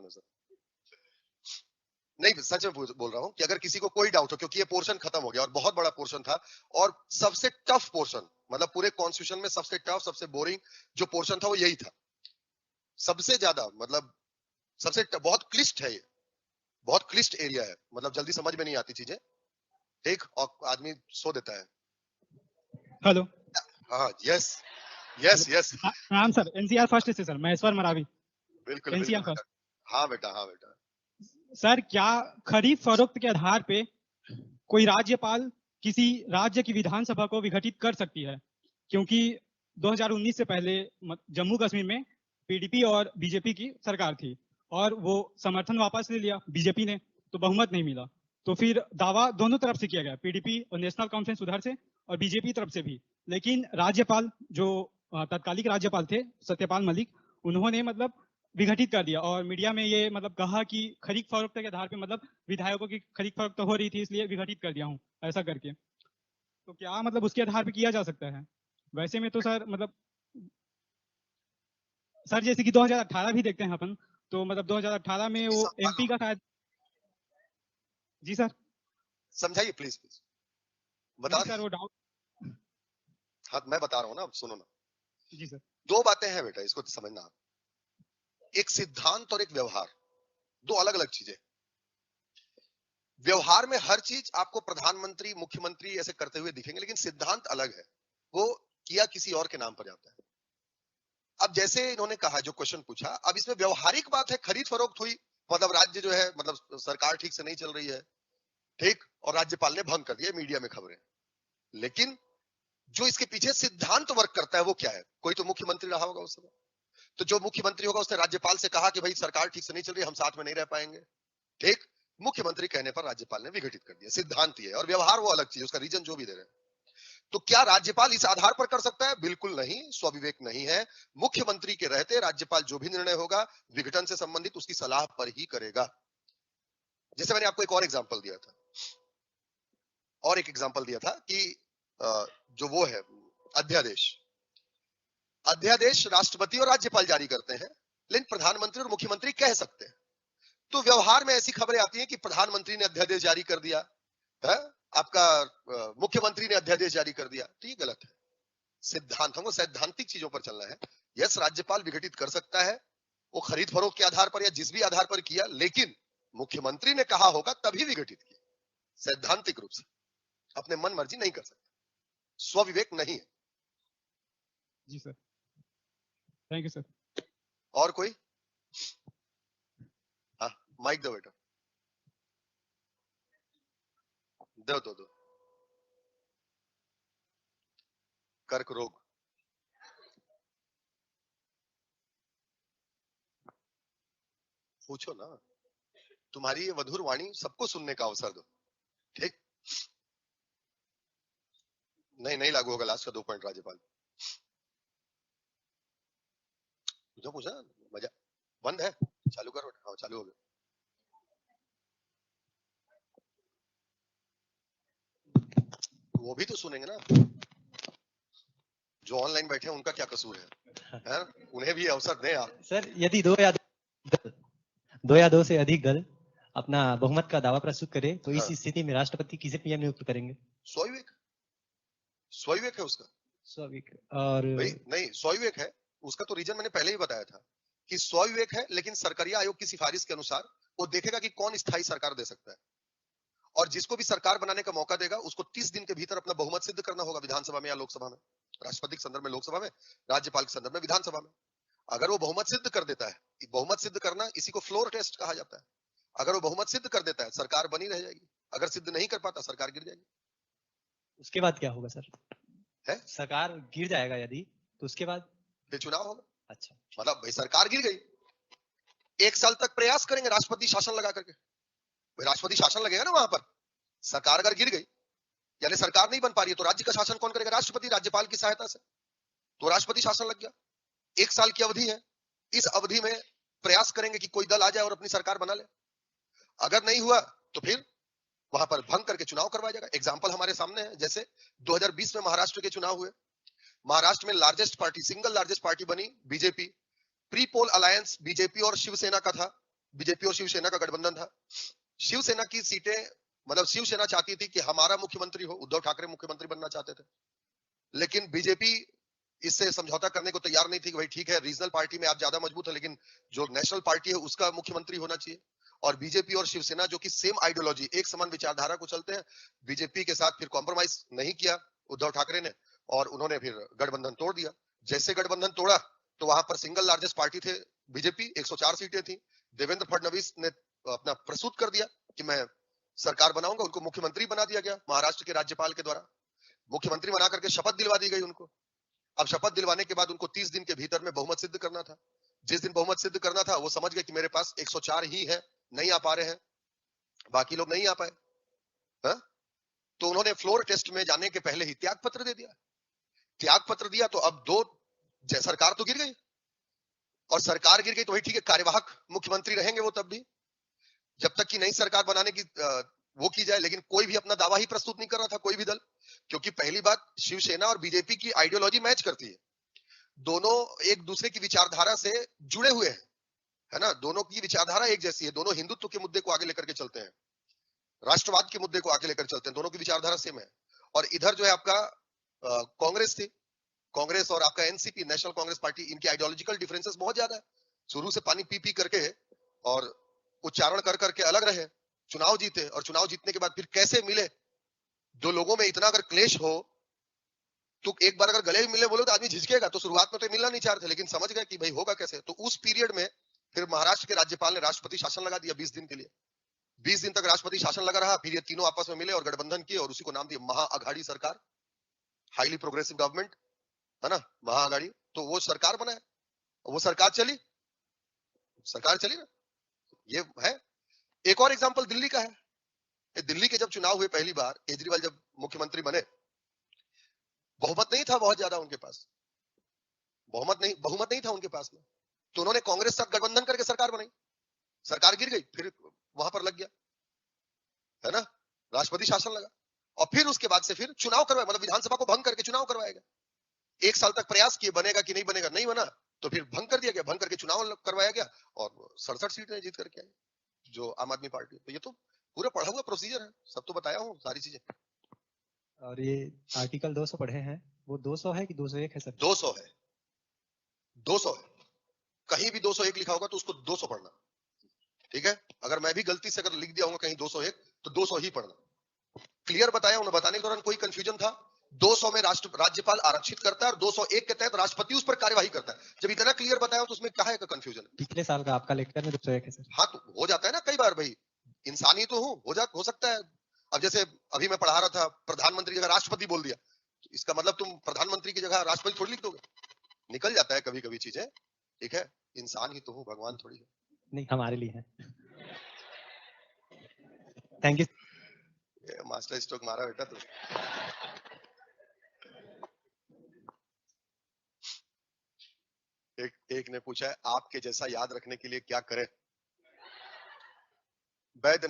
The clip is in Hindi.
हूँ सर। नहीं सच में बोल रहा हूँ कि अगर किसी को कोई डाउट हो, क्योंकि ये पोर्शन खत्म हो गया और बहुत बड़ा पोर्शन था और सबसे टफ पोर्शन, मतलब पूरे कॉन्स्टिट्यूशन में सबसे टफ, सबसे बोरिंग जो पोर्शन था वो यही था। सबसे ज्यादा मतलब बहुत क्लिष्ट है ये, बहुत क्लिष्ट एरिया है, मतलब जल्दी समझ में नहीं आती चीजें, ठीक, और आदमी सो देता है। हेलो। हाँ, yes yes yes. Ram sir, NCR first से सर, महेश्वर मरावी। बिल्कुल एनसीआर बिल्कुल। फर्स्ट। हाँ बेटा, हाँ बेटा। सर, क्या खरीद फरोख्त के आधार पे कोई राज्यपाल किसी राज्य की विधानसभा को विघटित कर सकती है? क्योंकि 2019 से पहले जम्मू कश्मीर में पीडीपी और बीजेपी की सरकार थी और वो समर्थन वापस ले लिया बीजेपी ने, तो बहुमत नहीं मिला। तो फिर दावा दोनों तरफ से किया गया, पीडीपी और नेशनल कॉन्फ्रेंस उधर से और बीजेपी तरफ से भी। लेकिन राज्यपाल जो तत्कालिक राज्यपाल थे सत्यपाल मलिक, उन्होंने मतलब विघटित कर दिया और मीडिया में ये मतलब कहा कि खरीद फरोख्त के आधार पे मतलब विधायकों की खरीद फरोख्त हो रही थी इसलिए विघटित कर दिया हूं, ऐसा करके। तो क्या मतलब उसके आधार पे किया जा सकता है? वैसे में तो सर मतलब सर जैसे कि 2018 भी देखते हैं अपन, तो मतलब 2018 में वो एमपी का शायद। जी सर, समझाइए प्लीज प्लीज, बता सर वो डाउट। हाँ मैं बता रहा हूँ ना, अब सुनो ना। जी सर। दो बातें हैं बेटा, इसको समझना आप। एक सिद्धांत और एक व्यवहार, दो अलग अलग चीजें। व्यवहार में हर चीज आपको प्रधानमंत्री मुख्यमंत्री ऐसे करते हुए दिखेंगे, लेकिन सिद्धांत अलग है, वो किया किसी और के नाम पर जाता है। अब जैसे इन्होंने कहा, जो क्वेश्चन पूछा, अब इसमें व्यवहारिक बात है, खरीद फरोख्त हुई, मतलब राज्य जो है, मतलब सरकार ठीक से नहीं चल रही है, ठीक, और राज्यपाल ने भंग कर दिया, मीडिया में खबरें। लेकिन जो इसके पीछे सिद्धांत वर्क करता है वो क्या है? कोई तो मुख्यमंत्री रहा होगा उस समय, तो जो मुख्यमंत्री होगा उसने राज्यपाल से कहा कि भाई सरकार ठीक से नहीं चल रही, हम साथ में नहीं रह पाएंगे, ठीक। मुख्यमंत्री कहने पर राज्यपाल ने विघटित कर दिया, सिद्धांत ये है। और व्यवहार वो अलग चीज, उसका रीजन जो भी दे रहे हैं। तो क्या राज्यपाल इस आधार पर कर सकता है? बिल्कुल नहीं, स्वविवेक नहीं है। मुख्यमंत्री के रहते राज्यपाल जो भी निर्णय होगा विघटन से संबंधित उसकी सलाह पर ही करेगा। जैसे मैंने आपको एक और एग्जांपल दिया था, कि जो वो है अध्यादेश, राष्ट्रपति और राज्यपाल जारी करते हैं, लेकिन प्रधानमंत्री और मुख्यमंत्री कह सकते हैं। तो व्यवहार में ऐसी खबरें आती हैं कि प्रधानमंत्री ने अध्यादेश जारी कर दिया है, आपका मुख्यमंत्री ने अध्यादेश जारी कर दिया, तो ये गलत है। सिद्धांत, हमको सैद्धांतिक चीजों पर चलना है। यस, राज्यपाल विघटित कर सकता है, वो खरीद फरोख्त के आधार पर या जिस भी आधार पर किया, लेकिन मुख्यमंत्री ने कहा होगा तभी विघटित किया। सैद्धांतिक रूप से अपने मन मर्जी नहीं कर सकता, स्वविवेक नहीं है। जी सर, थैंक यू सर। और कोई? हाँ, माइक दो बेटा, दो। कर्क रोग, पूछो ना, तुम्हारी ये मधुर वाणी सबको सुनने का अवसर दो, ठीक। नहीं लागू होगा लास्ट का 2 पॉइंट राज्यपाल। जो पूछा मजा बंद है, चालू करो। हाँ, चालू हो गया। वो भी तो सुनेंगे ना, जो ऑनलाइन बैठे हैं उनका क्या कसूर है? उन्हें भी अवसर दें आप। सर, यदि 2 या 2 से अधिक दल अपना बहुमत का दावा प्रस्तुत करे तो इस स्थिति में राष्ट्रपति किसे पीएम नियुक्त करेंगे? स्वविवेक है उसका, स्वविवेक। और नहीं, स्वविवेक है उसका, तो रीजन मैंने पहले ही बताया था कि स्वविवेक है, लेकिन सरकारी आयोग की सिफारिश के अनुसार वो देखेगा कि कौन स्थायी सरकार दे सकता है, और जिसको भी सरकार बनाने का मौका देगा उसको 30 दिन के भीतर अपना बहुमत सिद्ध करना होगा, विधानसभा में या लोकसभा में। राष्ट्रपति के संदर्भ में लोकसभा में, राज्यपाल के संदर्भ में विधानसभा में। अगर वो बहुमत सिद्ध कर देता है, बहुमत सिद्ध करना इसी को फ्लोर टेस्ट कहा जाता है, अगर वो बहुमत सिद्ध कर देता है सरकार बनी रह जाएगी, अगर सिद्ध नहीं कर पाता सरकार गिर जाएगी। उसके बाद क्या होगा सर? है सरकार गिर जाएगा यदि, तो उसके बाद फिर चुनाव होगा। अच्छा, मतलब भाई सरकार गिर गई, 1 साल तक प्रयास करेंगे राष्ट्रपति शासन लगा करके, राष्ट्रपति शासन लगेगा ना वहां पर। सरकार अगर गिर गई, यानी सरकार नहीं बन पा रही है, तो राज्य का शासन कौन करेगा? राष्ट्रपति, राज्यपाल की सहायता से। तो राष्ट्रपति शासन लग गया, 1 साल की अवधि है, इस अवधि में प्रयास करेंगे कि कोई दल आ जाए और अपनी सरकार बना ले। अगर नहीं हुआ तो फिर वहां पर भंग करके चुनाव करवाया जाएगा। एग्जाम्पल हमारे सामने है, जैसे 2020 में महाराष्ट्र के चुनाव हुए, महाराष्ट्र में largest party, single largest party बनी BJP. Pre poll alliance BJP और शिवसेना का था, बीजेपी और शिवसेना का गठबंधन था। शिवसेना की सीटें, मतलब शिवसेना चाहती थी कि हमारा मुख्यमंत्री हो, उद्धव ठाकरे मुख्यमंत्री बनना चाहते थे, लेकिन बीजेपी इससे समझौता करने को तैयार नहीं थी कि भाई ठीक है, रीजनल पार्टी में आप ज्यादा मजबूत है, लेकिन जो नेशनल पार्टी है उसका मुख्यमंत्री होना चाहिए। और बीजेपी और शिवसेना जो कि सेम आइडियोलॉजी, एक समान विचारधारा को चलते हैं, बीजेपी के साथ फिर कॉम्प्रोमाइज नहीं किया उद्धव ठाकरे ने, और उन्होंने फिर गठबंधन तोड़ दिया। जैसे गठबंधन तोड़ा तो वहां पर सिंगल लार्जेस्ट पार्टी थे बीजेपी, 104 सीटें थी। देवेंद्र फडणवीस ने अपना प्रस्तुत कर दिया कि मैं सरकार बनाऊंगा, उनको मुख्यमंत्री बना दिया गया महाराष्ट्र के राज्यपाल के द्वारा। मुख्यमंत्री बना करके शपथ दिलवा दी गई उनको। अब शपथ दिलवाने के बाद उनको 30 दिन के भीतर में बहुमत सिद्ध करना था। जिस दिन बहुमत सिद्ध करना था वो समझ गए कि मेरे पास 104 ही है, नहीं आ पा रहे हैं, बाकी लोग नहीं आ पाए। हा? तो उन्होंने फ्लोर टेस्ट में जाने के पहले ही त्याग पत्र दे दिया। त्याग पत्र दिया तो अब सरकार तो गिर गई, और सरकार गिर गई तो वही ठीक है, कार्यवाहक मुख्यमंत्री रहेंगे वो तब भी, जब तक कि नई सरकार बनाने की वो की जाए। लेकिन कोई भी अपना दावा ही प्रस्तुत नहीं कर रहा था, कोई भी दल, क्योंकि पहली बात, शिवसेना और बीजेपी की आइडियोलॉजी मैच करती है, दोनों एक दूसरे की विचारधारा से जुड़े हुए हैं, है ना, दोनों की विचारधारा एक जैसी है, दोनों हिंदुत्व के मुद्दे को आगे लेकर के चलते हैं, राष्ट्रवाद के मुद्दे को आगे लेकर चलते हैं, दोनों की विचारधारा सेम है। और इधर जो है आपका कांग्रेस थी, कांग्रेस और आपका एनसीपी, नेशनल कांग्रेस पार्टी, इनकी आइडियोलॉजिकल डिफरेंसेस बहुत ज्यादा है। शुरू से पानी पी पी करके और उच्चारण कर करके अलग रहे, चुनाव जीते, और चुनाव जीतने के बाद फिर कैसे मिले, दो लोगों में इतना अगर क्लेश हो तो एक बार अगर गले मिले बोलो तो आदमी झिझकेगा। तो शुरुआत में तो मिलना नहीं चाह रहे थे, लेकिन समझ गए कि भाई होगा कैसे। तो उस पीरियड में फिर महाराष्ट्र के राज्यपाल ने राष्ट्रपति शासन लगा दिया 20 दिन के लिए। 20 दिन तक राष्ट्रपति शासन लगा रहा, फिर ये तीनों आपस में मिले और गठबंधन किए, और उसी को नाम दिया महाअघाड़ी सरकार, हाईली प्रोग्रेसिव गवर्नमेंट, है ना, महाअघाड़ी। तो वो सरकार बनाए, वो सरकार चली ना, ये है। एक और एग्जांपल दिल्ली का है। दिल्ली के जब चुनाव हुए पहली बार, केजरीवाल जब मुख्यमंत्री बने, बहुमत नहीं था बहुत ज्यादा उनके पास, बहुमत नहीं था उनके पास में, तो उन्होंने कांग्रेस साथ गठबंधन करके सरकार बनाई, सरकार गिर गई, फिर वहां पर लग गया, है ना, राष्ट्रपति शासन लगा, और फिर उसके बाद से फिर चुनाव करवाया, मतलब विधानसभा को भंग करके चुनाव करवाया गया। 1 साल तक प्रयास किए, बनेगा कि नहीं बनेगा, नहीं बना तो फिर भंग कर दिया गया, भंग करके चुनाव करवाया गया, और 67 सीटें जीत करके आई जो आम आदमी पार्टी। तो ये तो पूरा पढ़ा हुआ प्रोसीजर है, सब तो बताया हूँ सारी चीजें। और ये आर्टिकल 200 पढ़े हैं, वो 200 है कि 201 है सर? 200 है, 200 है, कहीं भी 201 लिखा होगा तो उसको 200 पढ़ना, ठीक है। अगर मैं भी गलती से अगर लिख दिया होगा कहीं 201 तो 200 ही पढ़ना। क्लियर बताया, उन्हें बताने के दौरान कोई कंफ्यूजन था? 200 में राज्यपाल आरक्षित करता है और 201 के तहत राष्ट्रपति उस पर कार्यवाही करता है। जब इतना क्लियर बताया तो उसमें कहाँ है कंफ्यूजन? पिछले साल का आपका लेक्चर में 201 है सर। हाँ, तो हो जाता है ना कई बार, भाई इंसानी तो हो सकता है। अब जैसे अभी मैं पढ़ा रहा था, प्रधानमंत्री की जगह राष्ट्रपति बोल दिया, तो इसका मतलब तुम प्रधानमंत्री की जगह राष्ट्रपति थोड़ी लिख दोगे, निकल जाता है कभी कभी चीजें, ठीक है, इंसान ही तो हूँ, भगवान थोड़ी है। नहीं, हमारे लिए है। Thank you. मास्टर स्ट्रोक मारा बेटा तू। एक ने पूछा है, आपके जैसा याद रखने के लिए क्या करें? वैद्य